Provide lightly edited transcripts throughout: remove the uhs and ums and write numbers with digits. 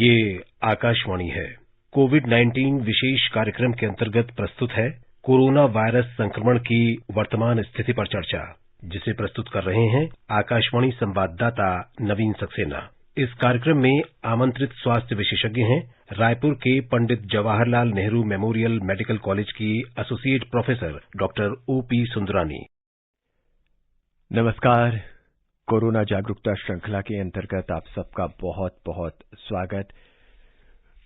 ये आकाशवाणी है। कोविड-19 विशेष कार्यक्रम के अंतर्गत प्रस्तुत है कोरोना वायरस संक्रमण की वर्तमान स्थिति पर चर्चा, जिसे प्रस्तुत कर रहे हैं आकाशवाणी संवाददाता नवीन सक्सेना। इस कार्यक्रम में आमंत्रित स्वास्थ्य विशेषज्ञ हैं रायपुर के Pandit Jawaharlal Nehru memorial medical college की associate professor doctor OP Sundarani. नमस्कार। कोरोना जागरूकता श्रृंखला के अंतर्गत आप सबका बहुत बहुत स्वागत।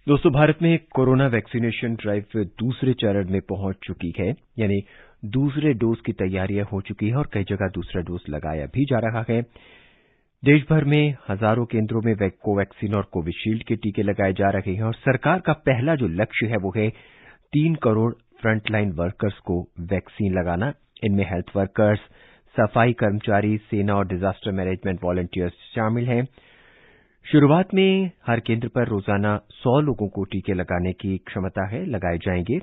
दोस्तों, भारत में कोरोना वैक्सीनेशन ड्राइव दूसरे चरण में पहुंच चुकी है, यानी दूसरे डोज की तैयारियां हो चुकी है और कई जगह दूसरा डोज लगाया भी जा रहा है। देश भर में हजारों केंद्रों में कोवैक्सीन और कोविशील्ड के टीके लगाए जा रहे हैं और सरकार का पहला जो लक्ष्य है वो है 3 करोड़ फ्रंटलाइन वर्कर्स को वैक्सीन लगाना। इनमें हेल्थ वर्कर्स, सफाई कर्मचारी, सेना और डिजास्टर मैनेजमेंट वॉलंटियर्स शामिल हैं। शुरुआत में हर केंद्र पर रोजाना 100 लोगों को टीके लगाने की क्षमता है, लगाए जाएंगे।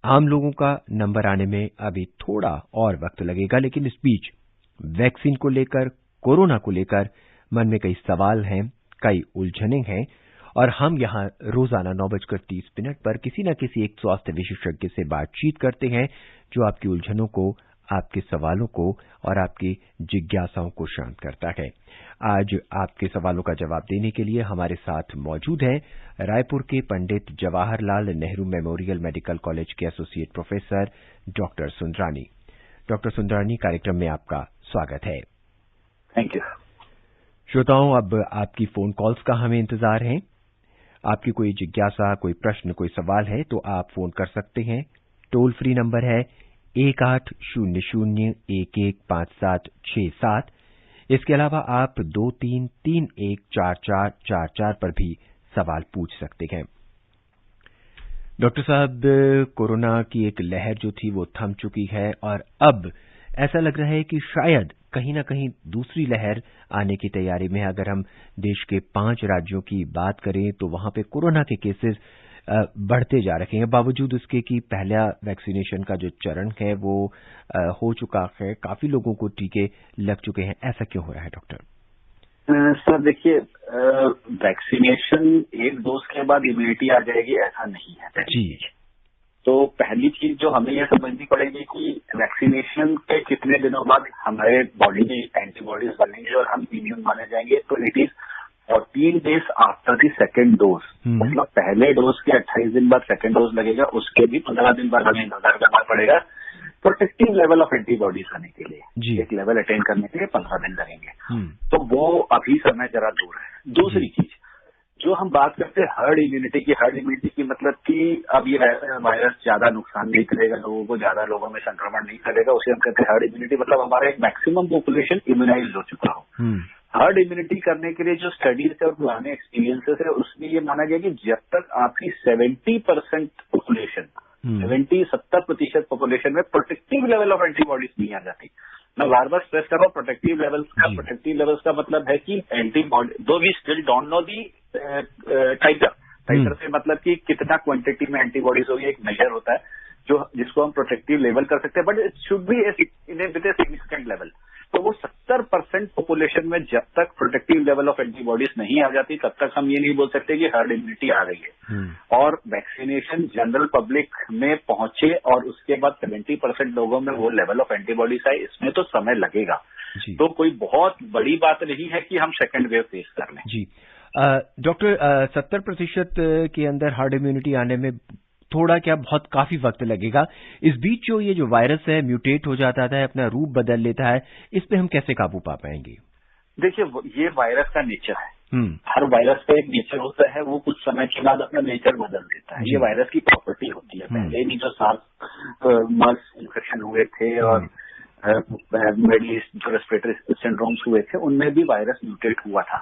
आम लोगों का नंबर आने में अभी थोड़ा और वक्त लगेगा, लेकिन इस बीच वैक्सीन को लेकर, कोरोना को लेकर मन में कई सवाल हैं, कई उलझनें हैं और हम यहां रोजाना 9:30 पर किसी न किसी एक स्वास्थ्य विशेषज्ञ से बातचीत करते हैं जो आपकी उलझनों को, आपके सवालों को और आपकी जिज्ञासाओं को शांत करता है। आज आपके सवालों का जवाब देने के लिए हमारे साथ मौजूद हैं रायपुर के Pandit Jawaharlal Nehru memorial medical college के associate professor doctor Sundarani. Doctor Sundarani, कार्यक्रम में आपका स्वागत है। Thank you. श्रोताओं, अब आपकी फोन कॉल्स का हमें इंतजार है। आपकी कोई जिज्ञासा, कोई प्रश्न, कोई सवाल है तो आप फोन कर सकते हैं। टोल फ्री नंबर है 1800-115767। इसके अलावा आप 23314444 पर भी सवाल पूछ सकते हैं। डॉक्टर साहब, कोरोना की एक लहर जो थी वो थम चुकी है और अब ऐसा लग रहा है कि शायद कहीं न कहीं दूसरी लहर आने की तैयारी में है। अगर हम देश के 5 राज्यों की बात करें तो वहां पे कोरोना के केसेस बढ़ते जा रहे हैं, बावजूद उसके कि पहला वैक्सीनेशन का जो चरण है वो हो चुका है, काफी लोगों को टीके लग चुके हैं। ऐसा क्यों हो रहा है डॉक्टर? सर देखिए, वैक्सीनेशन एक डोज के बाद इम्यूनिटी आ जाएगी ऐसा नहीं है जी। तो पहली चीज जो हमें यह समझनी पड़ेगी कि वैक्सीनेशन के कितने दिनों बाद हमारे बॉडी में एंटीबॉडीज बनेंगे और हम इम्यून माने जाएंगे। तो it is 14 days after the second dose. मतलब पहले डोज के 28 दिन बाद सेकेंड डोज लगेगा, उसके भी 15 दिन बाद हमें इंतजार करना पड़ेगा प्रोटेक्टिव लेवल ऑफ एंटीबॉडीज आने के लिए। एक लेवल अटेन करने के लिए 15 दिन लगेंगे। तो वो अभी समय जरा दूर है। दूसरी चीज जो हम बात करते हैं हर्ड इम्यूनिटी की मतलब कि अब ये वायरस ज्यादा नुकसान नहीं करेगा लोगों को, ज्यादा लोगों में संक्रमण नहीं करेगा, उसे हम कहते हैं हर्ड इम्यूनिटी। मतलब हमारा एक मैक्सिमम पॉपुलेशन इम्यूनाइज हो चुका हो। हर्ड इम्यूनिटी करने के लिए जो स्टडीज है और पुराने एक्सपीरियंसेस है, उसमें ये माना गया कि जब तक आपकी 70% पॉपुलेशन, 70% पॉपुलेशन में प्रोटेक्टिव लेवल ऑफ एंटीबॉडीज नहीं आ जाती। मैं बार बार स्ट्रेस कर रहा हूँ प्रोटेक्टिव लेवल्स का मतलब है कि antibody, though we still don't know the titre से मतलब कि कितना क्वांटिटी में एंटीबॉडीज होगी, एक मेजर होता है जो जिसको हम प्रोटेक्टिव लेवल कर सकते हैं, but it should be with a significant level. तो वो 70% पॉपुलेशन में जब तक प्रोटेक्टिव लेवल ऑफ एंटीबॉडीज नहीं आ जाती तब तक हम ये नहीं बोल सकते कि हर्ड इम्यूनिटी आ गई है। और वैक्सीनेशन जनरल पब्लिक में पहुंचे और उसके बाद 70% लोगों में वो लेवल ऑफ एंटीबॉडीज आए, इसमें तो समय लगेगा। तो कोई बहुत बड़ी बात नहीं है कि हम सेकेंड वेव फेस कर लें। जी डॉक्टर, 70% के अंदर हर्ड इम्यूनिटी आने में थोड़ा क्या बहुत काफी वक्त लगेगा। इस बीच जो ये जो वायरस है म्यूटेट हो जाता है, अपना रूप बदल लेता है, इस पे हम कैसे काबू पा पाएंगे? देखिए, ये वायरस का नेचर है। हर वायरस का एक नेचर होता है, वो कुछ समय के बाद अपना नेचर बदल देता है। ये वायरस की प्रॉपर्टी होती है। पहले भी जो सार्स इन्फेक्शन हुए थे और मिडिल ईस्ट जो रेस्पिरेटरी सिंड्रोम्स हुए थे उनमें भी वायरस म्यूटेट हुआ था।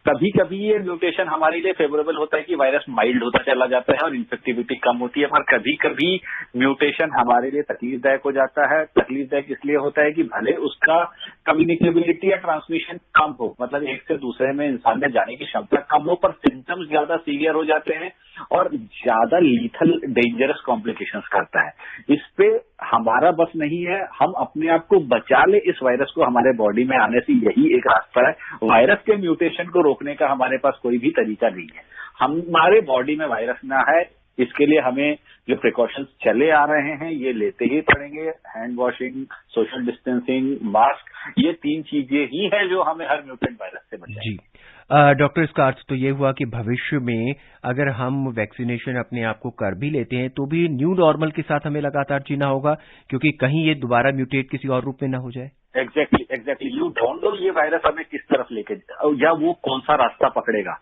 कभी कभी ये म्यूटेशन हमारे लिए फेवरेबल होता है कि वायरस माइल्ड होता चला जाता है और इन्फेक्टिविटी कम होती है, पर कभी कभी म्यूटेशन हमारे लिए तकलीफदायक हो जाता है। तकलीफदायक इसलिए होता है कि भले उसका कम्युनिकेबिलिटी या ट्रांसमिशन कम हो, मतलब एक से दूसरे में इंसान में जाने की क्षमता कम हो, पर सिम्टम्स ज्यादा सीवियर हो जाते हैं और ज्यादा लीथल डेंजरस कॉम्प्लिकेशंस करता है। इस पे हमारा बस नहीं है, हम अपने आप को बचा ले इस वायरस को हमारे बॉडी में आने से, यही एक रास्ता है। वायरस के म्यूटेशन को रोकने का हमारे पास कोई भी तरीका नहीं है। हमारे बॉडी में वायरस ना है, इसके लिए हमें जो प्रिकॉशंस चले आ रहे हैं ये लेते ही पड़ेंगे। Hand washing, social distancing, mask, ये 3 चीजें ही है जो हमें हर म्यूटेंट वायरस से बचाएंगे। जी डॉक्टर, इसका अर्थ तो ये हुआ कि भविष्य में अगर हम वैक्सीनेशन अपने आप को कर भी लेते हैं तो भी न्यू नॉर्मल के साथ हमें लगातार जीना होगा, क्योंकि कहीं ये दोबारा म्यूटेट किसी और रूप में ना हो जाए। एग्जैक्टली यू डोंट नो ये वायरस हमें किस तरफ लेके या वो कौन सा रास्ता पकड़ेगा।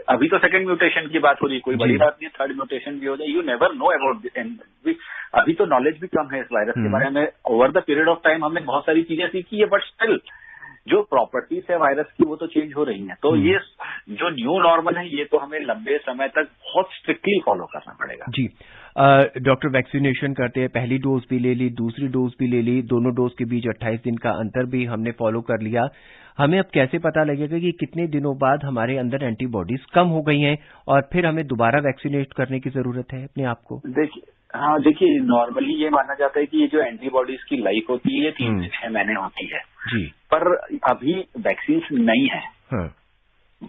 अभी तो सेकंड म्यूटेशन की बात हो रही है, कोई बड़ी बात नहीं, थर्ड म्यूटेशन भी हो जाए, यू नेवर नो अबाउट। अभी तो नॉलेज भी कम है इस वायरस के बारे में। Over the period of time हमने बहुत सारी चीजें सीखी है, बट स्टिल जो प्रॉपर्टीज है वायरस की वो तो चेंज हो रही हैं। तो ये जो न्यू नॉर्मल है ये तो हमें लंबे समय तक बहुत स्ट्रिक्टली फॉलो करना पड़ेगा। जी डॉक्टर, वैक्सीनेशन करते हैं, पहली डोज भी ले ली, दूसरी डोज भी ले ली, दोनों डोज के बीच 28 दिन का अंतर भी हमने फॉलो कर लिया। हमें अब कैसे पता लगेगा कि कितने दिनों बाद हमारे अंदर एंटीबॉडीज कम हो गई हैं और फिर हमें दोबारा वैक्सीनेट करने की जरूरत है अपने आप को? देखिए नॉर्मली ये माना जाता है कि ये जो एंटीबॉडीज की लाइफ होती है 3 से 6 महीने होती है जी, पर अभी वैक्सीन नहीं है। हाँ।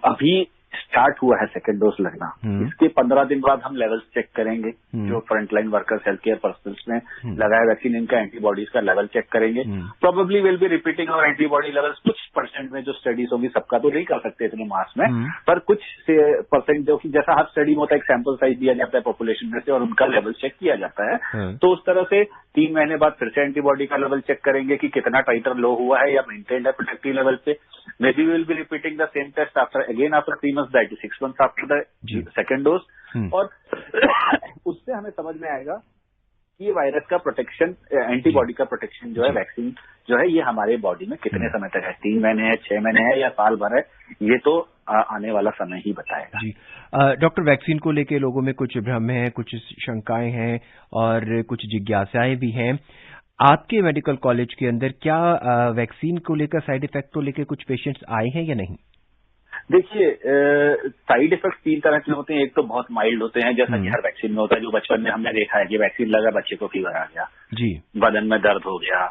अभी स्टार्ट हुआ है सेकेंड डोज लगना। इसके 15 दिन बाद हम लेवल्स चेक करेंगे। जो frontline workers, health care personnels ने लगाया वैक्सीन, इनका एंटीबॉडीज का लेवल चेक करेंगे। प्रोबेबली विल बी रिपीटिंग और एंटीबॉडी लेवल्स कुछ परसेंट में जो स्टडीज होगी, सबका तो नहीं कर सकते इतने मास में, पर कुछ परसेंट जो कि जैसा हर स्टडी में होता है, एक सैंपल साइज दिया जाता है पॉपुलेशन में से और उनका लेवल चेक किया जाता है। तो उस तरह से 3 महीने बाद फिर से एंटीबॉडी का लेवल चेक करेंगे कि कितना टाइटर लो हुआ है या मेंटेन्ड है प्रोटेक्टिव लेवल पे। May be will be repeating the same test after 3 months, that is 6 months after the second dose. और उससे हमें समझ में आएगा कि ये वायरस का प्रोटेक्शन, एंटीबॉडी का प्रोटेक्शन जो है, वैक्सीन जो है, ये हमारे बॉडी में कितने समय तक है, 3 महीने है, 6 महीने है या साल भर है, ये तो आने वाला समय ही बताएगा। जी डॉक्टर, वैक्सीन को लेके लोगों में कुछ भ्रम है, कुछ शंकाएं हैं और कुछ जिज्ञासाएं भी हैं। आपके मेडिकल कॉलेज के अंदर क्या वैक्सीन को लेकर साइड इफेक्ट को लेकर कुछ पेशेंट्स आए हैं या नहीं? देखिए साइड इफेक्ट 3 तरह के होते हैं। एक तो बहुत माइल्ड होते हैं, जैसा कि हर वैक्सीन में होता है, जो बचपन में हमने देखा है कि वैक्सीन लगा बच्चे को फीवर आ गया जी, बदन में दर्द हो गया,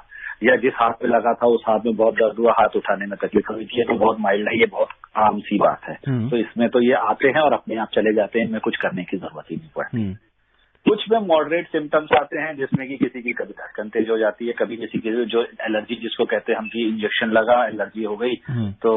या जिस हाथ पे लगा था उस हाथ में बहुत दर्द हुआ, हाथ उठाने में तकलीफ हुई थी, ये तो बहुत माइल्ड है, ये बहुत आम सी बात है। तो इसमें तो ये आते हैं और अपने आप चले जाते हैं, इनमें कुछ करने की जरूरत ही नहीं पड़ती। कुछ में मॉडरेट सिम्टम्स आते हैं, जिसमें कि किसी की कभी धड़कन तेज हो जाती है, कभी किसी की जो एलर्जी जिसको कहते हैं हम कि इंजेक्शन लगा, एलर्जी हो गई तो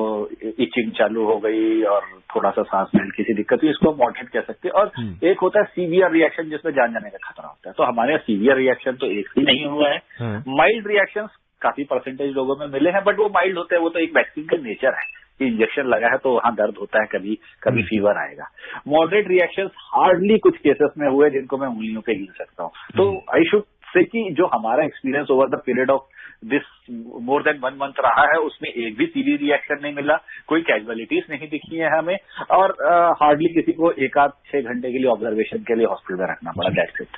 इचिंग चालू हो गई और थोड़ा सा सांस में हल्की सी दिक्कत हुई, इसको मॉडरेट कह सकते हैं। और एक होता है सीवियर रिएक्शन, जिसमें जान जाने का खतरा होता है। तो हमारे यहाँ सीवियर रिएक्शन तो एक भी नहीं हुआ है। माइल्ड रिएक्शन काफी परसेंटेज लोगों में मिले हैं, बट वो माइल्ड होते हैं, वो तो एक वैक्सीन का नेचर है कि इंजेक्शन लगा है तो वहां दर्द होता है, कभी फीवर आएगा। मॉडरेट रिएक्शंस हार्डली कुछ केसेस में हुए जिनको मैं उंगलियों पे गिन सकता हूँ। तो आई शुड से कि जो हमारा experience over the period of this more than 1 month रहा है, उसमें एक भी सीवियर रिएक्शन नहीं मिला, कोई कैजुअलिटीज नहीं दिखी है हमें, और हार्डली किसी को 1-6 घंटे के लिए ऑब्जर्वेशन के लिए हॉस्पिटल में रखना पड़ा। That's it.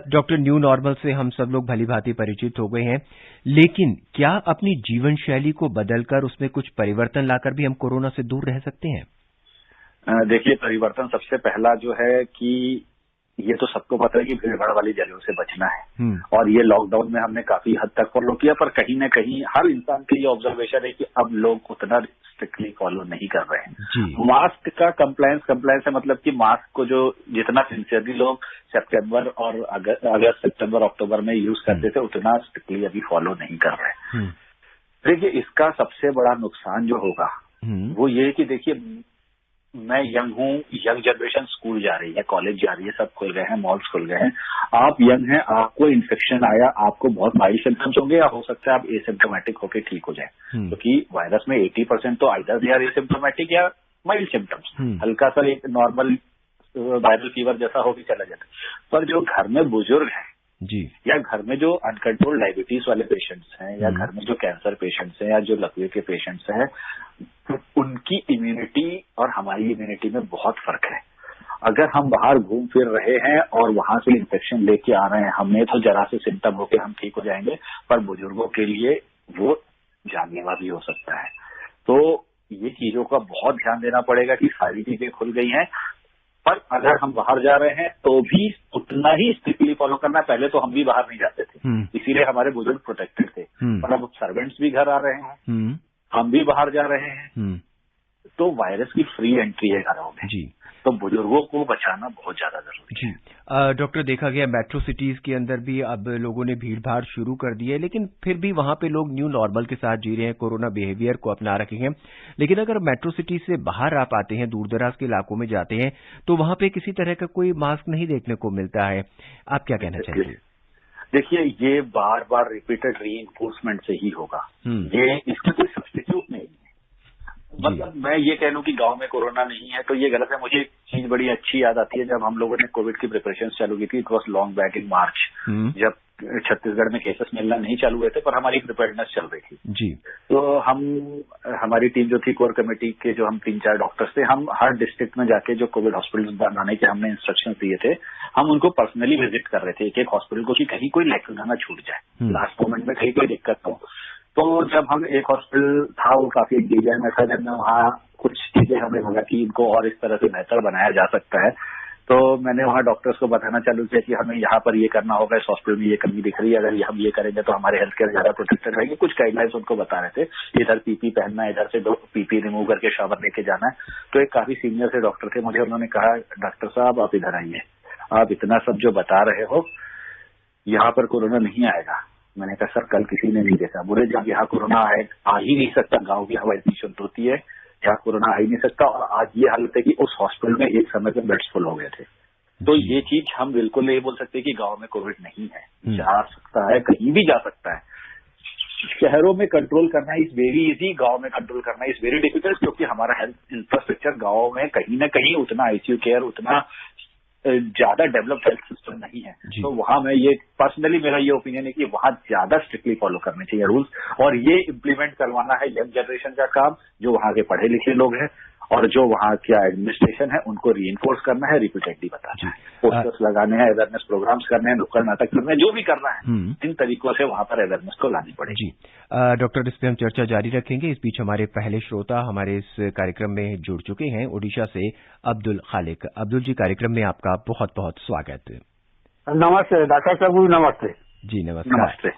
Doctor, new normal से हम सब लोग भली भांति परिचित हो गए हैं, लेकिन क्या अपनी जीवन शैली को बदलकर उसमें कुछ परिवर्तन लाकर भी हम कोरोना से दूर रह सकते हैं? देखिए, परिवर्तन सबसे पहला जो है कि ये तो सबको पता है कि भीड़-भाड़ वाली जगहों से बचना है, और ये लॉकडाउन में हमने काफी हद तक फॉलो किया, पर कहीं न कहीं हर इंसान की ये ऑब्जर्वेशन है कि अब लोग उतना स्ट्रिक्टली फॉलो नहीं कर रहे हैं। मास्क का कंप्लायंस है, मतलब कि मास्क को जो जितना सिंसियरली लोग सितंबर और अगस्त, सितंबर, अक्टूबर में यूज करते थे, उतना स्ट्रिक्टली अभी फॉलो नहीं कर रहे हैं। देखिए, इसका सबसे बड़ा नुकसान जो होगा वो ये है कि देखिए, मैं यंग हूँ, यंग जनरेशन स्कूल जा रही है, कॉलेज जा रही है, सब खुल गए हैं, मॉल्स खुल गए हैं। आप यंग हैं, आपको इन्फेक्शन आया, आपको बहुत माइल्ड सिम्टम्स होंगे, या हो सकता है आप एसिम्प्टोमेटिक होकर ठीक हो जाए, क्योंकि वायरस में 80% तो आइदर दे आर एसिम्प्टोमेटिक या माइल्ड सिम्टम्स, हल्का सा एक नॉर्मल वायरल फीवर जैसा हो भी चला जाता है। पर जो घर में बुजुर्ग हैं जी, या घर में जो अनकंट्रोल्ड डायबिटीज वाले पेशेंट्स हैं, या घर में जो कैंसर पेशेंट्स हैं, या जो लकवे के पेशेंट्स हैं, उनकी इम्यूनिटी और हमारी इम्यूनिटी में बहुत फर्क है। अगर हम बाहर घूम फिर रहे हैं और वहां से इन्फेक्शन लेके आ रहे हैं, हमें तो जरा से सिम्टम होके हम ठीक हो जाएंगे, पर बुजुर्गों के लिए वो जानलेवा भी हो सकता है। तो ये चीजों का बहुत ध्यान देना पड़ेगा कि सारी चीजें खुल गई हैं, पर अगर हम बाहर जा रहे हैं तो भी उतना ही स्ट्रिक्टली फॉलो करना। पहले तो हम भी बाहर नहीं जाते थे, इसीलिए हमारे बुजुर्ग प्रोटेक्टेड थे, पर अब सर्वेंट्स भी घर आ रहे हैं, हम भी बाहर जा रहे हैं, तो वायरस की फ्री एंट्री है घरों में जी। तो बुजुर्गों को बचाना बहुत ज्यादा जरूरी है जी। डॉक्टर, देखा गया मेट्रो सिटीज के अंदर भी अब लोगों ने भीड़ भाड़ शुरू कर दी है, लेकिन फिर भी वहां पे लोग न्यू नॉर्मल के साथ जी रहे हैं, कोरोना बिहेवियर को अपना रखे हैं। लेकिन अगर मेट्रो सिटीज से बाहर आप आते हैं, दूर दराज के इलाकों में जाते हैं, तो वहां पे किसी तरह का कोई मास्क नहीं देखने को मिलता है। आप क्या कहना चाहेंगे? देखिए, ये बार बार रिपीटेड रीइंफोर्समेंट से ही होगा, ये इसका कोई सब्स्टिट्यूट नहीं है। मतलब मैं ये कह लूं कि गांव में कोरोना नहीं है तो ये गलत है। मुझे एक चीज बड़ी अच्छी याद आती है, जब हम लोगों ने कोविड की प्रिपरेशन चालू की थी, it was long back in March, जब छत्तीसगढ़ में केसेस मिलना नहीं चालू हुए थे, पर हमारी प्रिपेयर्डनेस चल रही थी जी। तो हमारी टीम जो थी, कोर कमेटी के जो हम 3-4 डॉक्टर्स थे, हम हर डिस्ट्रिक्ट में जाके जो कोविड हॉस्पिटल बनाने के हमने इंस्ट्रक्शन दिए थे, हम उनको पर्सनली विजिट कर रहे थे एक एक हॉस्पिटल को, कि कहीं कोई लेक्चर ना छूट जाए, लास्ट मोमेंट में कहीं कोई दिक्कत हो। तो जब हम एक हॉस्पिटल था, वो काफी डिजाइन में था, जब वहाँ कुछ चीजें हमें लगा कि इनको और इस तरह से बेहतर बनाया जा सकता है, तो मैंने वहाँ डॉक्टर्स को बताना चालू किया कि हमें यहाँ पर ये करना होगा, इस हॉस्पिटल में ये कमी दिख रही है, अगर हम ये करेंगे तो हमारे हेल्थ केयर ज्यादा प्रोटेक्टेड रहेंगे। कुछ गाइडलाइंस उनको बता रहे थे, इधर पीपी पहनना है, इधर से पीपी रिमूव करके शावर लेके जाना है। तो एक काफी सीनियर से डॉक्टर थे, मुझे उन्होंने कहा, डॉक्टर साहब आप इधर आइए, आप इतना सब जो बता रहे हो, यहाँ पर कोरोना नहीं आएगा। मैंने कहा सर, कल किसी ने नहीं देखा। बोले जब यहाँ कोरोना आ ही नहीं सकता, गांव की हवा इतनी शुद्ध होती है, यहाँ कोरोना आ ही नहीं सकता। और आज ये हालत है कि उस हॉस्पिटल में एक समय पे बेड्स फुल हो गए थे। तो ये चीज हम बिल्कुल नहीं बोल सकते कि गांव में कोविड नहीं है, जा सकता है, कहीं भी जा सकता है। शहरों में कंट्रोल करना इज वेरी इजी, गांव में कंट्रोल करना इज वेरी डिफिकल्ट, क्योंकि हमारा हेल्थ इंफ्रास्ट्रक्चर गांव में कहीं ना कहीं उतना आईसीयू केयर, उतना ज्यादा डेवलप्ड हेल्थ सिस्टम नहीं है। तो वहां में ये पर्सनली मेरा ये ओपिनियन है कि वहां ज्यादा स्ट्रिक्टली फॉलो करने चाहिए रूल्स, और ये इम्प्लीमेंट करवाना है यंग जनरेशन का काम, जो वहां के पढ़े लिखे लोग हैं, और जो वहाँ क्या एडमिनिस्ट्रेशन है उनको रीइंफोर्स करना है, रिपीटेडली बताना है, पोस्टर्स लगाने हैं, अवेयरनेस प्रोग्राम्स करने हैं, नुक्कड़ नाटक करने हैं, जो भी करना है, इन तरीकों से वहां पर अवेयरनेस को लानी पड़ेगी। डॉक्टर, इस पर हम चर्चा जारी रखेंगे। इस बीच हमारे पहले श्रोता हमारे इस कार्यक्रम में जुड़ चुके हैं, ओडिशा से अब्दुल खालिक। अब्दुल जी, कार्यक्रम में आपका बहुत बहुत स्वागत। नमस्ते डॉक्टर साहब। नमस्ते जी। नमस्ते।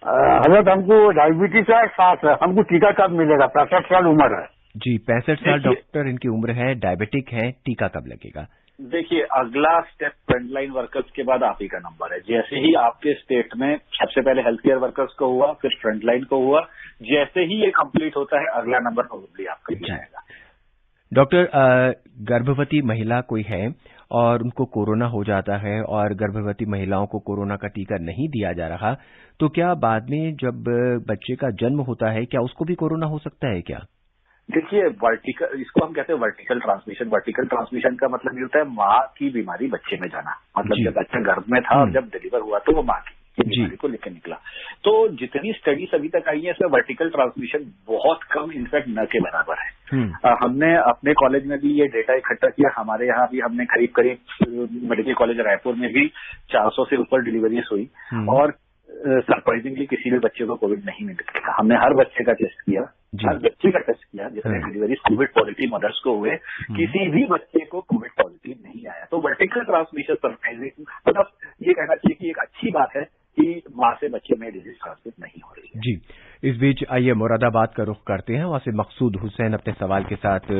हजरत, हमको डायबिटीज है, साथ है, हमको टीका कब मिलेगा? 65 साल उम्र है जी। 65 साल डॉक्टर इनकी उम्र है, डायबिटिक है, टीका कब लगेगा? देखिए, अगला स्टेप फ्रंटलाइन वर्कर्स के बाद आप ही का नंबर है। जैसे ही आपके स्टेट में सबसे पहले हेल्थ केयर वर्कर्स को हुआ, फिर फ्रंटलाइन को हुआ, जैसे ही ये कंप्लीट होता है, अगला नंबर प्रोबेबली आपका ही आएगा। डॉक्टर, गर्भवती महिला कोई है और उनको कोरोना हो जाता है और गर्भवती महिलाओं को कोरोना का टीका नहीं दिया जा रहा, तो क्या बाद में जब बच्चे का जन्म होता है, क्या उसको भी कोरोना हो सकता है क्या? देखिए, वर्टिकल, इसको हम कहते हैं वर्टिकल ट्रांसमिशन। वर्टिकल ट्रांसमिशन का मतलब ये होता है माँ की बीमारी बच्चे में जाना, मतलब जब बच्चा गर्भ में था और जब डिलीवर हुआ तो वो माँ की बीमारी को लेकर निकला। तो जितनी स्टडीज अभी तक आई है, इसमें वर्टिकल ट्रांसमिशन बहुत कम, इनफैक्ट न के बराबर है। हमने अपने कॉलेज में भी ये डेटा इकट्ठा किया, हमारे यहाँ भी हमने करीब करीब मेडिकल कॉलेज रायपुर में भी 400 से ऊपर डिलीवरीज हुई, और सरप्राइजिंगली किसी भी बच्चे को कोविड नहीं निकला। हमने हर बच्चे का टेस्ट किया, हर बच्चे का टेस्ट किया जिसने डिलीवरी कोविड पॉजिटिव मदर्स को हुए, किसी भी बच्चे को कोविड पॉजिटिव नहीं आया। तो वर्टिकल ट्रांसमिशन सरप्राइजिंग, मतलब ये कहना चाहिए कि एक अच्छी बात है कि माँ से बच्चे में डिजीज ट्रांसमिट नहीं हो रही है। जी। इस बीच आइए मुरादाबाद का रुख करते हैं, वहां से मकसूद हुसैन अपने सवाल के साथ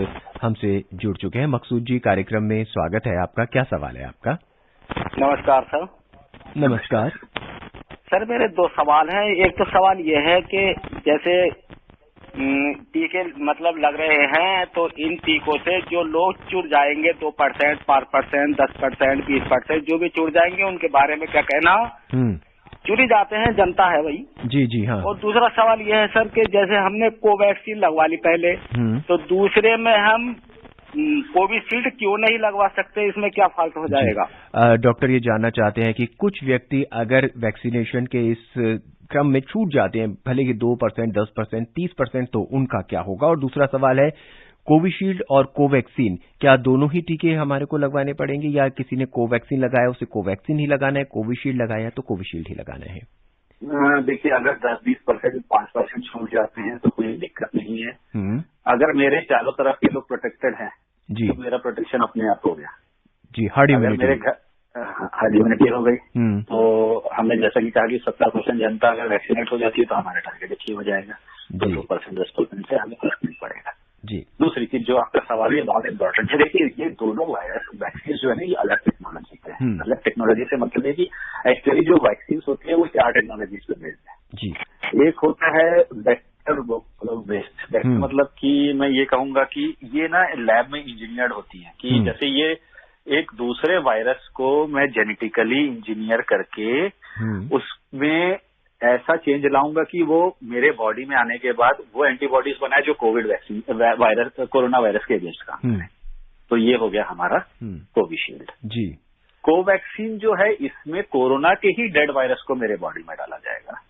हमसे जुड़ चुके हैं। मकसूद जी, कार्यक्रम में स्वागत है आपका। क्या सवाल है आपका? नमस्कार सर। नमस्कार सर, मेरे 2 सवाल हैं। एक तो सवाल ये है कि जैसे टीके मतलब लग रहे हैं, तो इन टीकों से जो लोग जुड़ जाएंगे 2%, 5%, 10%, 20%, जो भी जुड़ जाएंगे उनके बारे में क्या कहना? जुड़ी जाते हैं, जनता है भाई। जी हाँ। और दूसरा सवाल ये है सर कि जैसे हमने कोवैक्सीन लगवा ली पहले, तो दूसरे में हम कोविशील्ड क्यों नहीं लगवा सकते? इसमें क्या फर्क हो जाएगा? डॉक्टर ये जानना चाहते हैं कि कुछ व्यक्ति अगर वैक्सीनेशन के इस क्रम में छूट जाते हैं, भले कि 2%, 10%, 30%, तो उनका क्या होगा? और दूसरा सवाल है, कोविशील्ड और कोवैक्सीन, क्या दोनों ही टीके हमारे को लगवाने पड़ेंगे, या किसी ने कोवैक्सीन लगाया उसे कोवैक्सीन ही लगाना है, कोविशील्ड लगाया तो कोविशील्ड ही लगाना है? देखिए, अगर 10-20%, 5% छूट जाते हैं तो कोई दिक्कत नहीं है। अगर मेरे चारों तरफ के लोग प्रोटेक्टेड हैं, जी, तो मेरा प्रोटेक्शन अपने आप हो गया जी, हार्ड इम्यूनिटी, मेरे घर हार्ड इम्यूनिटी हो गई। तो हमने जैसा कि कहा कि 70% जनता अगर वैक्सीनेट हो जाती है तो हमारा टारगेट अचीव हो जाएगा, तो 2% 10% से हमें फर्क नहीं पड़ेगा जी। दूसरी चीज जो आपका सवाल है बहुत इम्पोर्टेंट है। देखिए ये दोनों वायरस वैक्सीन जो है ना ये अलग टेक्नोलॉजी पे है। अलग टेक्नोलॉजी से मतलब है कि एक्चुअली जो वैक्सीन होती है वो 4 टेक्नोलॉजीज पे बेस्ड है जी। एक होता है वेक्टर बेस्ड, वेक्टर मतलब कि मैं ये कहूंगा कि ये ना लैब में इंजीनियर्ड होती है कि जैसे ये एक दूसरे वायरस को मैं जेनेटिकली इंजीनियर करके उसमें ऐसा चेंज लाऊंगा कि वो मेरे बॉडी में आने के बाद वो एंटीबॉडीज बनाए जो Covid vaccine virus corona virus के अगेंस्ट काम करे। तो ये हो गया हमारा कोविशील्ड जी। कोवैक्सीन जो है इसमें कोरोना के ही डेड वायरस को मेरे बॉडी में डाला जाएगा,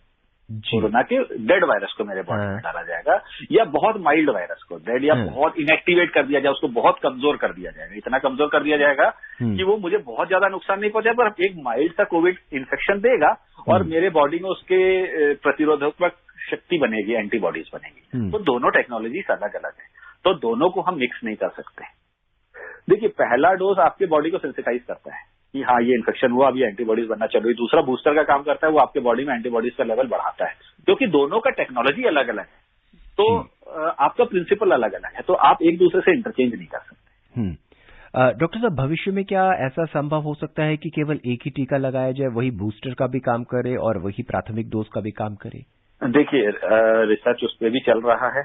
कोरोना के डेड वायरस को मेरे बॉडी में डाला जाएगा, या बहुत माइल्ड वायरस को डेड या बहुत इनएक्टिवेट कर दिया जाए, उसको बहुत कमजोर कर दिया जाएगा, इतना कमजोर कर दिया जाएगा कि वो मुझे बहुत ज्यादा नुकसान नहीं पहुंचाए पर एक माइल्ड सा कोविड इन्फेक्शन देगा और मेरे बॉडी में उसके प्रतिरोधक शक्ति बनेगी, एंटीबॉडीज बनेगी। तो दोनों टेक्नोलॉजीज अलग अलग है, तो दोनों को हम मिक्स नहीं कर सकते। देखिए पहला डोज आपके बॉडी को सेंसिटाइज करता है कि हाँ ये इन्फेक्शन हुआ, अब ये एंटीबॉडीज बनना चालू है। दूसरा बूस्टर का काम करता है, वो आपके बॉडी में एंटीबॉडीज का लेवल बढ़ाता है, क्योंकि दोनों का टेक्नोलॉजी अलग अलग है, तो आपका प्रिंसिपल अलग अलग है, तो आप एक दूसरे से इंटरचेंज नहीं कर सकते। डॉक्टर साहब भविष्य में क्या ऐसा संभव हो सकता है कि केवल एक ही टीका लगाया जाए, वही बूस्टर का भी काम करे और वही प्राथमिक डोज का भी काम करे? देखिए रिसर्च उस पर भी चल रहा है।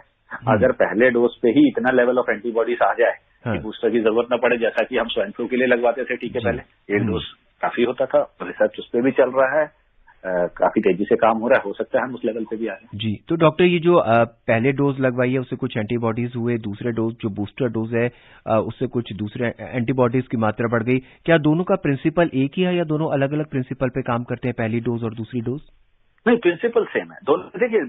अगर पहले डोज पे ही इतना लेवल ऑफ एंटीबॉडीज आ जाए कि बूस्टर की जरूरत न पड़े, जैसा कि हम स्वाइन फ्लू के लिए लगवाते थे टीके पहले, एक डोज काफी होता था, रिसर्च उस पर भी चल रहा है, काफी तेजी से काम हो रहा है, हो सकता है हम उस लेवल पे भी आ जाए जी। तो डॉक्टर ये जो पहले डोज लगवाई है उससे कुछ एंटीबॉडीज हुए, दूसरे डोज जो बूस्टर डोज है उससे कुछ दूसरे एंटीबॉडीज की मात्रा बढ़ गई, क्या दोनों का प्रिंसिपल एक ही है या दोनों अलग अलग प्रिंसिपल पे काम करते हैं, पहली डोज और दूसरी डोज? नहीं, प्रिंसिपल सेम है दोनों। देखिए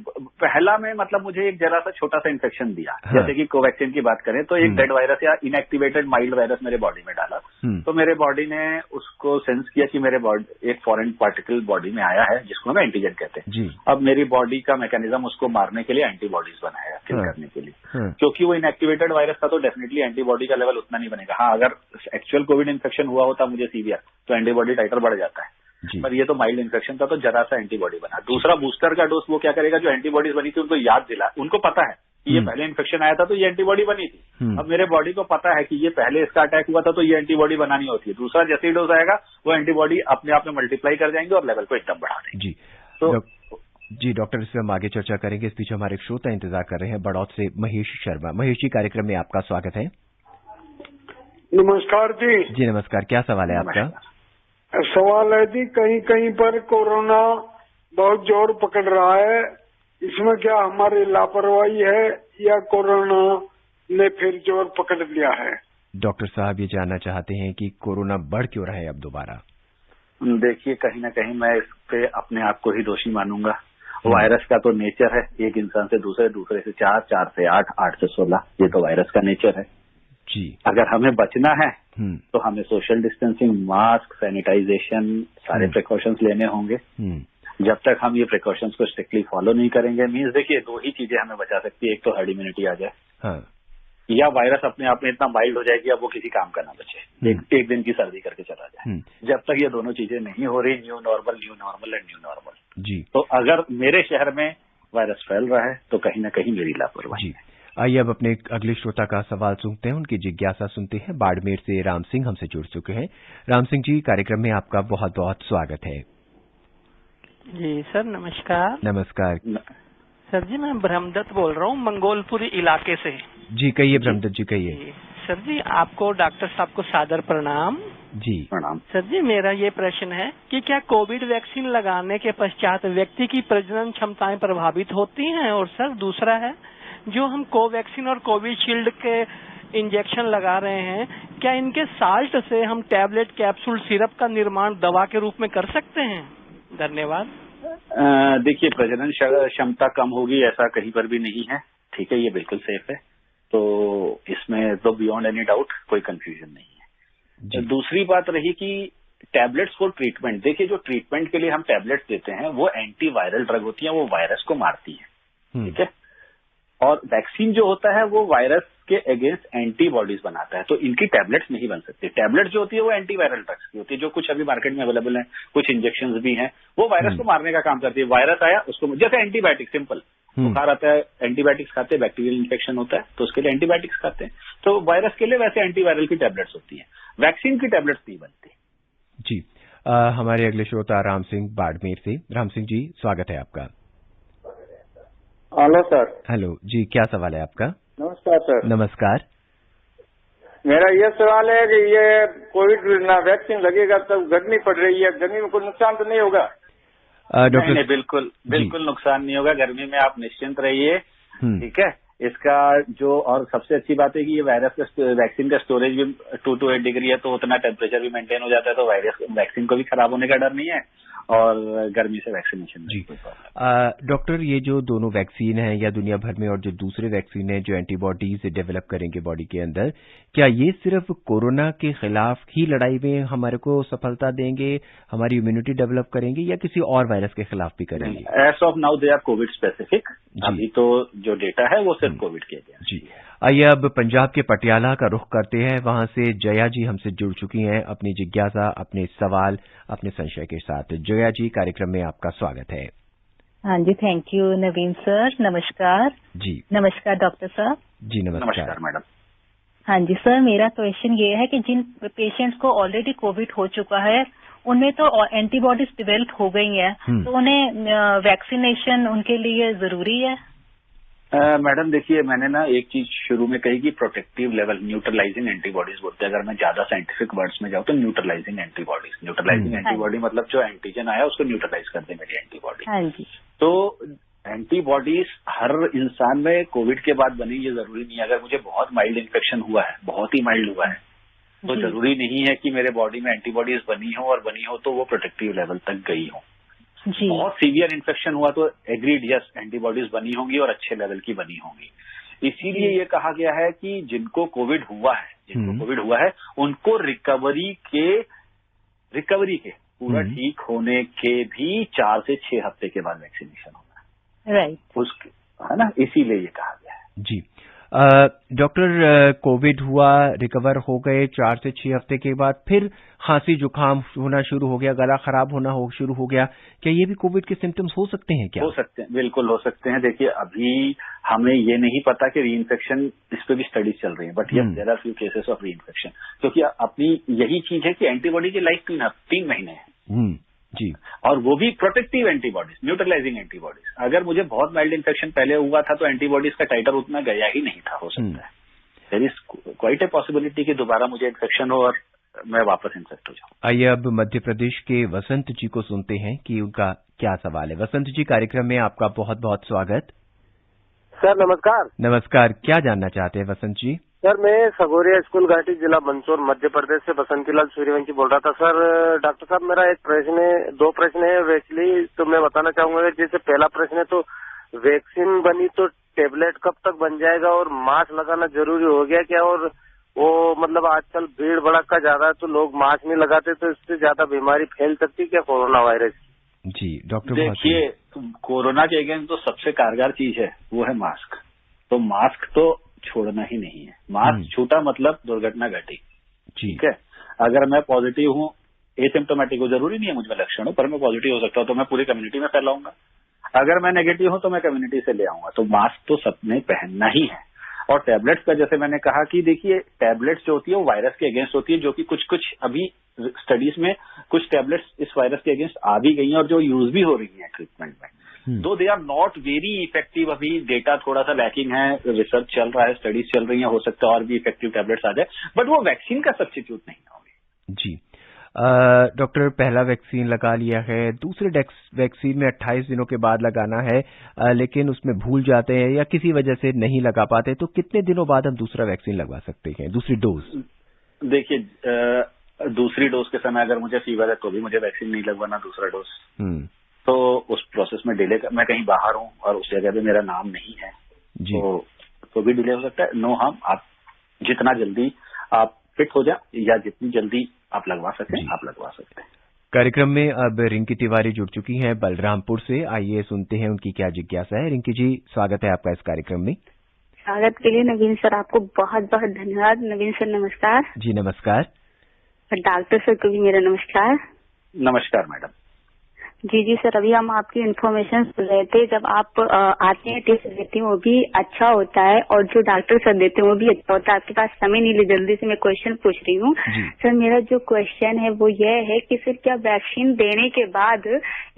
पहला में मतलब मुझे एक जरा सा छोटा सा इन्फेक्शन दिया, जैसे कि कोवैक्सीन की बात करें तो एक डेड वायरस या इनएक्टिवेटेड माइल्ड वायरस मेरे बॉडी में डाला, तो मेरे बॉडी ने उसको सेंस किया कि मेरे बॉडी एक फॉरेन पार्टिकल बॉडी में आया है जिसको हम एंटीजन कहते हैं। अब मेरी बॉडी का मैकेनिज्म उसको मारने के लिए एंटीबॉडीज बनाया, किल करने के लिए। क्योंकि वो इनएक्टिवेटेड वायरस था तो डेफिनेटली एंटीबॉडी का लेवल उतना नहीं बनेगा। हाँ अगर एक्चुअल कोविड इन्फेक्शन हुआ होता मुझे सीवियर तो एंटीबॉडी टाइटर बढ़ जाता है, पर ये तो माइल्ड इन्फेक्शन था तो जरा सा एंटीबॉडी बना। दूसरा बूस्टर का डोज वो क्या करेगा, जो एंटीबॉडीज बनी थी उनको याद दिला, उनको पता है कि ये पहले इन्फेक्शन आया था तो ये एंटीबॉडी बनी थी, अब मेरे बॉडी को पता है कि ये पहले इसका अटैक हुआ था तो ये एंटीबॉडी बनानी होती है। दूसरा जैसे ही डोज आएगा वो एंटीबॉडी अपने आप में मल्टीप्लाई कर जाएंगे और लेवल को एकदम बढ़ा देंगे। जी तो जी डॉक्टर, इससे हम आगे चर्चा करेंगे। इस बीच हमारे एक श्रोता इंतजार कर रहे हैं बड़ौत से, महेश शर्मा। महेश जी कार्यक्रम में आपका स्वागत है। नमस्कार जी। जी नमस्कार, क्या सवाल है आपका? सवाल है जी, कहीं कहीं पर कोरोना बहुत जोर पकड़ रहा है, इसमें क्या हमारी लापरवाही है या कोरोना ने फिर जोर पकड़ लिया है? डॉक्टर साहब ये जानना चाहते हैं कि कोरोना बढ़ क्यों रहा है अब दोबारा? देखिए कहीं ना कहीं मैं इस पे अपने आप को ही दोषी मानूंगा। वायरस का तो नेचर है, एक इंसान से दूसरे, दूसरे से 4, 4 से 8, 8 से 16, ये तो वायरस का नेचर है जी। अगर हमें बचना है तो हमें सोशल डिस्टेंसिंग, मास्क, सैनिटाइजेशन, सारे प्रिकॉशंस लेने होंगे। जब तक हम ये प्रिकॉशंस को स्ट्रिक्टली फॉलो नहीं करेंगे, मीन्स देखिए 2 ही चीजें हमें बचा सकती है, एक तो हर्ड इम्यूनिटी आ जाए या वायरस अपने आप में इतना माइल्ड हो जाए कि अब वो किसी काम का ना बचे, एक दिन की सर्दी करके चला जाए। जब तक ये दोनों चीजें नहीं हो रही, new normal and new normal जी, तो अगर मेरे शहर में वायरस फैल रहा है तो कहीं ना कहीं मेरी लापरवाही है। आइए अब अपने अगले श्रोता का सवाल सुनते हैं, उनकी जिज्ञासा सुनते हैं। बाड़मेर से राम सिंह हमसे जुड़ चुके हैं। राम सिंह जी कार्यक्रम में आपका बहुत बहुत स्वागत है। जी सर नमस्कार। नमस्कार सर जी, मैं ब्रह्मदत्त बोल रहा हूँ मंगोलपुरी इलाके से। जी कहिए ब्रह्मदत्त जी, कहिए। सर जी आपको, डॉक्टर साहब को सादर प्रणाम। जी प्रणाम। सर जी मेरा ये प्रश्न है कि क्या कोविड वैक्सीन लगाने के पश्चात व्यक्ति की प्रजनन क्षमताएं प्रभावित होती हैं? और सर दूसरा है, जो हम कोवैक्सीन और कोविशील्ड के इंजेक्शन लगा रहे हैं, क्या इनके साल्ट से हम टैबलेट, कैप्सूल, सिरप का निर्माण दवा के रूप में कर सकते हैं? धन्यवाद। देखिए प्रजनन क्षमता कम होगी ऐसा कहीं पर भी नहीं है, ठीक है, ये बिल्कुल सेफ है, तो इसमें तो बियॉन्ड एनी डाउट कोई कंफ्यूजन नहीं है। दूसरी बात रही कि टैबलेट्स फॉर ट्रीटमेंट, देखिए जो ट्रीटमेंट के लिए हम टैबलेट्स देते हैं वो एंटीवायरल ड्रग होती है, वो वायरस को मारती है, ठीक है। और वैक्सीन जो होता है वो वायरस के अगेंस्ट एंटीबॉडीज बनाता है, तो इनकी टैबलेट्स नहीं बन सकती। टैबलेट जो होती है वो एंटीवायरल ड्रग्स की होती है, जो कुछ अभी मार्केट में अवेलेबल है, कुछ इंजेक्शन भी हैं, वो वायरस को मारने का काम करती है। वायरस आया उसको, जैसे एंटीबायोटिक, सिंपल, बुखार आता है एंटीबायोटिक्स खाते हैं, बैक्टीरियल इन्फेक्शन होता है तो उसके लिए एंटीबायोटिक्स खाते हैं, तो वायरस के लिए वैसे एंटीवायरल की टैबलेट्स होती है, वैक्सीन की टैबलेट्स नहीं बनती। जी, हमारे अगले श्रोता राम सिंह बाड़मेर से। राम सिंह जी, स्वागत है आपका। Hello sir. हेलो जी, क्या सवाल है आपका? नमस्कार सर। नमस्कार। मेरा ये सवाल है कि ये कोविड ना वैक्सीन लगेगा तब गर्मी पड़ रही है, गर्मी में कोई नुकसान तो नहीं होगा? डॉक्टर नहीं, बिल्कुल नुकसान नहीं होगा, गर्मी में आप निश्चिंत रहिए, ठीक है। इसका जो और सबसे अच्छी बात है कि ये वायरस का वैक्सीन का स्टोरेज भी 2 to 8 डिग्री है, तो उतना टेम्परेचर भी मेंटेन हो जाता है, तो वायरस वैक्सीन को भी खराब होने का डर नहीं है और गर्मी से वैक्सीनेशन जी। डॉक्टर, ये जो दोनों वैक्सीन हैं या दुनिया भर में और जो दूसरे वैक्सीन हैं जो एंटीबॉडीज डेवलप करेंगे बॉडी के अंदर, क्या ये सिर्फ कोरोना के खिलाफ ही लड़ाई में हमारे को सफलता देंगे, हमारी इम्यूनिटी डेवलप करेंगे, या किसी और वायरस के खिलाफ भी करेंगे? As of now they are COVID specific, अभी तो जो डेटा है वो सिर्फ कोविड के लिए। जी, आइए अब पंजाब के पटियाला का रुख करते हैं। वहां से जया जी हमसे जुड़ चुकी हैं अपनी जिज्ञासा, अपने सवाल, अपने संशय के साथ। जया जी, कार्यक्रम में आपका स्वागत है। हाँ जी, थैंक यू नवीन सर। नमस्कार जी। नमस्कार डॉक्टर साहब जी। नमस्कार मैडम। हाँ जी सर, मेरा क्वेश्चन ये है कि जिन पेशेंट्स को ऑलरेडी कोविड हो चुका है उनमें तो एंटीबॉडीज डेवलप हो गई हैं, तो उन्हें वैक्सीनेशन उनके लिए जरूरी है? मैडम देखिए, मैंने ना एक चीज शुरू में कही कि प्रोटेक्टिव लेवल, न्यूट्रलाइजिंग एंटीबॉडीज बोलते हैं। अगर मैं ज्यादा साइंटिफिक वर्ड्स में जाऊँ तो न्यूट्रलाइजिंग एंटीबॉडीज, न्यूट्रलाइजिंग एंटीबॉडी मतलब जो एंटीजन आया उसको न्यूट्रलाइज कर दे मेरी एंटीबॉडी। हाँ जी। तो एंटीबॉडीज हर इंसान में कोविड के बाद बनी, ये जरूरी नहीं है। अगर मुझे बहुत माइल्ड इन्फेक्शन हुआ है, बहुत ही माइल्ड हुआ है, तो जरूरी नहीं है कि मेरे बॉडी में एंटीबॉडीज बनी हो, और बनी हो तो वो प्रोटेक्टिव लेवल तक गई हो। बहुत सीवियर इन्फेक्शन हुआ तो एग्रीड, यस, एंटीबॉडीज बनी होंगी और अच्छे लेवल की बनी होंगी। इसीलिए ये कहा गया है कि जिनको कोविड हुआ है, उनको रिकवरी के पूरा ठीक होने के भी 4 से 6 हफ्ते के बाद वैक्सीनेशन होना है। राइट। उसके, है ना, इसीलिए ये कहा गया है। जी। डॉक्टर, कोविड हुआ, रिकवर हो गए, 4 से 6 हफ्ते के बाद फिर खांसी जुकाम होना शुरू हो गया, गला खराब होना शुरू हो गया, क्या ये भी कोविड के सिम्टम्स हो सकते हैं? क्या हो सकते हैं, बिल्कुल हो सकते हैं। देखिए, अभी हमें ये नहीं पता कि रीइंफेक्शन, इस पे भी स्टडीज चल रही है, but yes there are few cases of reinfection, क्योंकि अपनी यही चीज है कि एंटीबॉडी की लाइफ 3 महीने है। जी। और वो भी प्रोटेक्टिव एंटीबॉडीज, न्यूट्रलाइजिंग एंटीबॉडीज। अगर मुझे बहुत माइल्ड इन्फेक्शन पहले हुआ था तो एंटीबॉडीज का टाइटर उतना गया ही नहीं था, हो सकता है। There is quite a possibility कि दोबारा मुझे इन्फेक्शन हो और मैं वापस इन्फेक्ट हो जाऊं। आइए अब मध्य प्रदेश के वसंत जी को सुनते हैं कि उनका क्या सवाल है। वसंत जी, कार्यक्रम में आपका बहुत बहुत स्वागत। सर नमस्कार। नमस्कार, क्या जानना चाहते हैं वसंत जी? सर, मैं सगोरिया स्कूल घाटी, जिला मंदसौर, मध्य प्रदेश से बसंतीलाल सूर्यवंशी बोल रहा था। सर डॉक्टर साहब, मेरा 2 प्रश्न है एक्चुअली, तो मैं बताना चाहूंगा। जैसे पहला प्रश्न है, तो वैक्सीन बनी तो टेबलेट कब तक बन जाएगा, और मास्क लगाना जरूरी हो गया क्या? और वो मतलब आजकल भीड़ भड़का ज्यादा है तो लोग मास्क नहीं लगाते, तो इससे ज्यादा बीमारी फैल सकती है क्या, कोरोना वायरस? जी डॉक्टर, देखिए, कोरोना के अगेंस्ट तो सबसे कारगर चीज है वो है मास्क। तो मास्क तो छोड़ना ही नहीं है। मास्क छूटा मतलब दुर्घटना घटी। ठीक है, अगर मैं पॉजिटिव हूँ, एसिम्टोमेटिक हो, जरूरी नहीं है मुझ में लक्षण हो, पर मैं पॉजिटिव हो सकता हूँ, तो मैं पूरी कम्युनिटी में फैलाऊंगा। अगर मैं नेगेटिव हूँ तो मैं कम्युनिटी से ले आऊंगा। तो मास्क तो सबने पहनना ही है। और टैबलेट्स का, जैसे मैंने कहा कि देखिए, टैबलेट्स जो होती है वो वायरस के अगेंस्ट होती है, जो कि कुछ अभी स्टडीज में कुछ टैबलेट्स इस वायरस के अगेंस्ट आ भी गई हैं और जो यूज भी हो रही है ट्रीटमेंट में। Though they are not very effective. अभी डेटा थोड़ा सा लैकिंग है, रिसर्च चल रहा है, स्टडीज चल रही है, हो सकता है और भी इफेक्टिव टैबलेट्स आ जाए, बट वो वैक्सीन का सब्स्टिट्यूट नहीं होंगे। जी डॉक्टर, पहला वैक्सीन लगा लिया है, दूसरे वैक्सीन में 28 दिनों के बाद लगाना है, लेकिन उसमें भूल जाते हैं या किसी वजह से नहीं लगा पाते, तो कितने दिनों बाद हम दूसरा वैक्सीन लगवा सकते हैं, दूसरी डोज? देखिए, दूसरी डोज के समय अगर मुझे फीवर है तो भी मुझे वैक्सीन नहीं लगवाना दूसरा डोज। तो उस प्रोसेस में डिले, मैं कहीं बाहर हूँ और उस जगह पे मेरा नाम नहीं है तो भी डिले हो सकता है। नो हार्म, आप जितना जल्दी आप फिट हो जाए या जितनी जल्दी आप लगवा सकते हैं आप लगवा सकते हैं। कार्यक्रम में अब रिंकी तिवारी जुड़ चुकी हैं बलरामपुर से। आइए सुनते हैं उनकी क्या जिज्ञासा है। रिंकी जी, स्वागत है आपका इस कार्यक्रम में। स्वागत के लिए नवीन सर आपको बहुत बहुत धन्यवाद। नवीन सर नमस्कार। जी नमस्कार। और डॉक्टर सर को भी मेरा नमस्कार। नमस्कार मैडम। जी सर, अभी हम आपकी इन्फॉर्मेशन सुन रहे थे। जब आप आते हैं टेस्ट देते हैं वो भी अच्छा होता है और जो डॉक्टर सर देते हैं वो भी अच्छा होता है। आपके पास समय नहीं ले, जल्दी से मैं क्वेश्चन पूछ रही हूँ। सर मेरा जो क्वेश्चन है वो ये है कि सर क्या वैक्सीन देने के बाद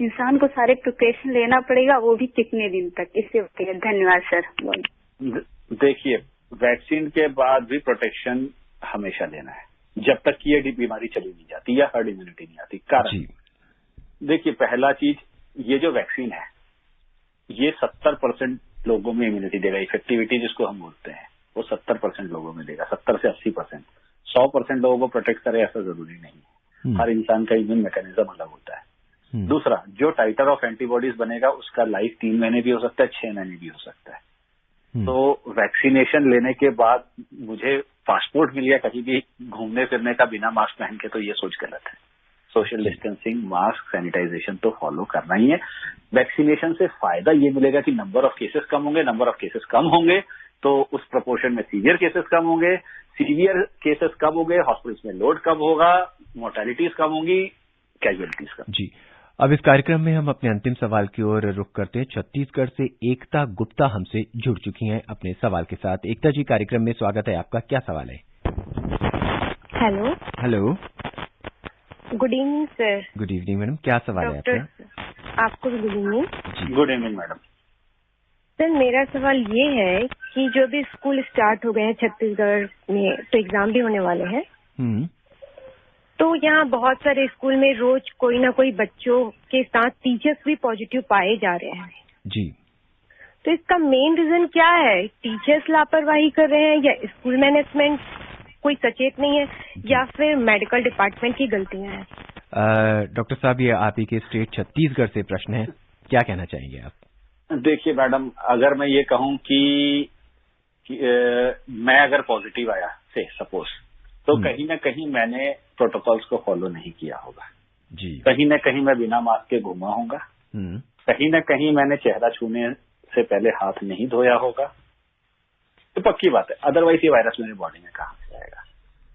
इंसान को सारे प्रिकॉशन लेना पड़ेगा, वो भी कितने दिन तक? इससे बताइए। धन्यवाद सर। देखिए, वैक्सीन के बाद भी प्रोटेक्शन हमेशा लेना है जब तक कि ये बीमारी चली नहीं जाती या हर्ड इम्यूनिटी नहीं आती। कारण देखिए, पहला चीज, ये जो वैक्सीन है ये 70% लोगों में इम्यूनिटी देगा। इफेक्टिविटी जिसको हम बोलते हैं वो 70% लोगों में देगा, 70 से 80%। 100% लोगों को प्रोटेक्ट करे ऐसा जरूरी नहीं है। हर इंसान का इम्यून मैकेनिज्म अलग होता है। दूसरा, जो टाइटर ऑफ एंटीबॉडीज बनेगा उसका लाइफ 3 महीने भी हो सकता है, 6 महीने भी हो सकता है। तो वैक्सीनेशन लेने के बाद मुझे पासपोर्ट मिल गया कहीं भी घूमने फिरने का बिना मास्क पहन के, तो ये सोच गलत है। सोशल डिस्टेंसिंग, मास्क, सैनिटाइजेशन तो फॉलो करना ही है। वैक्सीनेशन से फायदा ये मिलेगा कि नंबर ऑफ केसेस कम होंगे। नंबर ऑफ केसेस कम होंगे तो उस प्रोपोर्शन में सीवियर केसेस कम होंगे। सीवियर केसेस कम होंगे, हॉस्पिटल्स में लोड कम होगा, मोर्टेलिटीज कम होंगी, कैजुअलिटीज कम। जी, अब इस कार्यक्रम में हम अपने अंतिम सवाल की ओर रुख करते हैं। छत्तीसगढ़ से एकता गुप्ता हमसे जुड़ चुकी हैं अपने सवाल के साथ। एकता जी, कार्यक्रम में स्वागत है आपका। क्या सवाल है? Hello. Hello, good evening sir. Good evening madam, क्या सवाल है आपका? आपको भी good evening. Good evening madam. Sir मेरा सवाल ये है कि जो भी स्कूल स्टार्ट हो गए हैं छत्तीसगढ़ में, तो एग्जाम भी होने वाले हैं। तो यहाँ बहुत सारे स्कूल में रोज कोई ना कोई बच्चों के साथ टीचर्स भी पॉजिटिव पाए जा रहे हैं। जी, तो इसका मेन रीजन क्या है? टीचर्स लापरवाही कर रहे हैं या स्कूल मैनेजमेंट कोई सचेत नहीं है या फिर मेडिकल डिपार्टमेंट की गलतियां हैं? डॉक्टर साहब, ये आप ही के स्टेट छत्तीसगढ़ से प्रश्न है, क्या कहना चाहेंगे आप? देखिए मैडम, अगर मैं ये कहूं कि मैं अगर पॉजिटिव आया से सपोज, तो कहीं ना कहीं मैंने प्रोटोकॉल्स को फॉलो नहीं किया होगा। जी, कहीं ना कहीं मैं बिना मास्क के घूमा होगा। कहीं ना कहीं मैंने चेहरा छूने से पहले हाथ नहीं धोया होगा। तो पक्की बात है, अदरवाइज ये वायरस मेरी बॉडी में कहाँ से आएगा?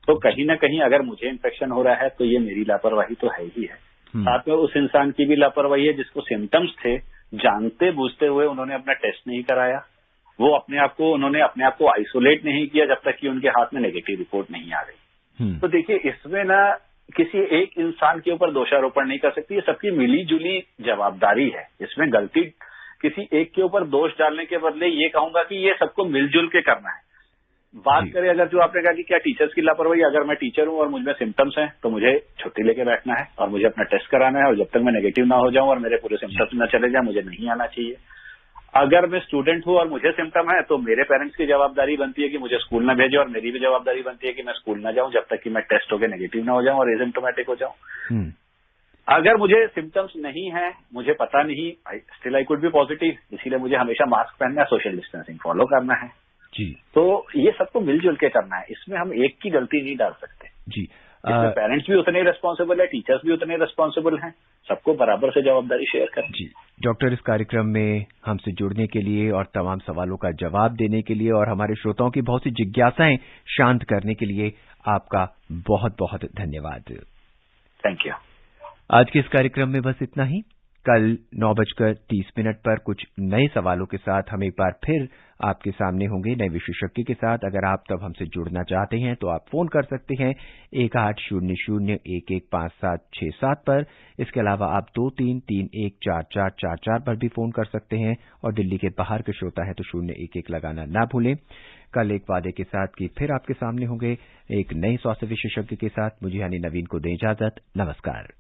तो कहीं ना कहीं अगर मुझे इन्फेक्शन हो रहा है तो ये मेरी लापरवाही तो है ही है। साथ में उस इंसान की भी लापरवाही है जिसको सिम्टम्स थे, जानते बूझते हुए उन्होंने अपना टेस्ट नहीं कराया, वो उन्होंने अपने आप को आइसोलेट नहीं किया जब तक कि उनके हाथ में नेगेटिव रिपोर्ट नहीं आ गई। तो देखिए, इसमें ना किसी एक इंसान के ऊपर दोषारोपण नहीं कर सकती, ये सबकी मिली जुली जवाबदारी है। इसमें गलती किसी एक के ऊपर दोष डालने के बदले ये कहूंगा कि ये सबको मिलजुल के करना है। बात करें अगर जो आपने कहा कि क्या टीचर्स की लापरवाही, अगर मैं टीचर हूं और मुझ में सिम्टम्स हैं तो मुझे छुट्टी लेके बैठना है और मुझे अपना टेस्ट कराना है, और जब तक मैं नेगेटिव ना हो जाऊं और मेरे पूरे सिम्टम्स ना चले जाए मुझे नहीं आना चाहिए। अगर मैं स्टूडेंट हूं और मुझे सिम्टम है तो मेरे पेरेंट्स की जवाबदारी बनती है कि मुझे स्कूल न भेजे, और मेरी भी जवाबदारी बनती है कि मैं स्कूल न जाऊं जब तक कि मैं टेस्ट होकर नेगेटिव ना हो जाऊं और एसिम्प्टोमेटिक हो जाऊं। अगर मुझे सिम्टम्स नहीं है, मुझे पता नहीं, still I could be positive, इसीलिए मुझे हमेशा मास्क पहनना है, सोशल डिस्टेंसिंग फॉलो करना है। जी, तो ये सबको मिलजुल के करना है, इसमें हम एक की गलती नहीं डाल सकते। जी, इसमें पेरेंट्स भी उतने रिस्पॉन्सिबल है, टीचर्स भी उतने रिस्पॉन्सिबल हैं, सबको बराबर से जवाबदारी शेयर करें। जी डॉक्टर, इस कार्यक्रम में हमसे जुड़ने के लिए और तमाम सवालों का जवाब देने के लिए और हमारे श्रोताओं की बहुत सी जिज्ञासाएं शांत करने के लिए आपका बहुत बहुत धन्यवाद। Thank you. आज के इस कार्यक्रम में बस इतना ही। कल 9:30 पर कुछ नए सवालों के साथ हम एक बार फिर आपके सामने होंगे, नए विशेषज्ञ के साथ। अगर आप तब हमसे जुड़ना चाहते हैं तो आप फोन कर सकते हैं 1800-115767 पर। इसके अलावा आप 23314444 पर भी फोन कर सकते हैं, और दिल्ली के बाहर के श्रोता है तो 011 लगाना ना भूलें। कल एक वादे के साथ कि फिर आपके सामने होंगे एक नए स्वास्थ्य विशेषज्ञ के साथ। मुझे यानी नवीन को दें इजाजत। नमस्कार।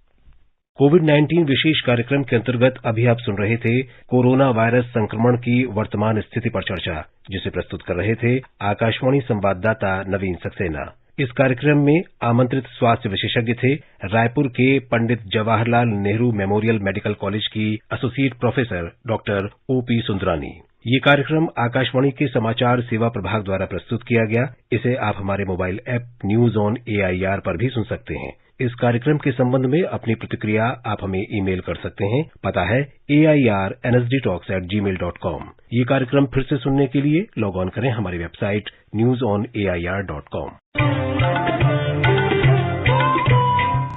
कोविड-19 विशेष कार्यक्रम के अंतर्गत अभी आप सुन रहे थे कोरोना वायरस संक्रमण की वर्तमान स्थिति पर चर्चा, जिसे प्रस्तुत कर रहे थे आकाशवाणी संवाददाता नवीन सक्सेना। इस कार्यक्रम में आमंत्रित स्वास्थ्य विशेषज्ञ थे रायपुर के Pandit Jawaharlal Nehru memorial medical college की associate professor doctor OP Sundarani. ये कार्यक्रम आकाशवाणी के समाचार सेवा प्रभाग द्वारा प्रस्तुत किया गया। इसे आप हमारे mobile app news on AIR पर भी सुन सकते हैं। इस कार्यक्रम के संबंध में अपनी प्रतिक्रिया आप हमें ईमेल कर सकते हैं। पता है AIRNSDtalks@gmail.com। ये कार्यक्रम फिर से सुनने के लिए लॉग ऑन करें हमारी वेबसाइट newsonair.com।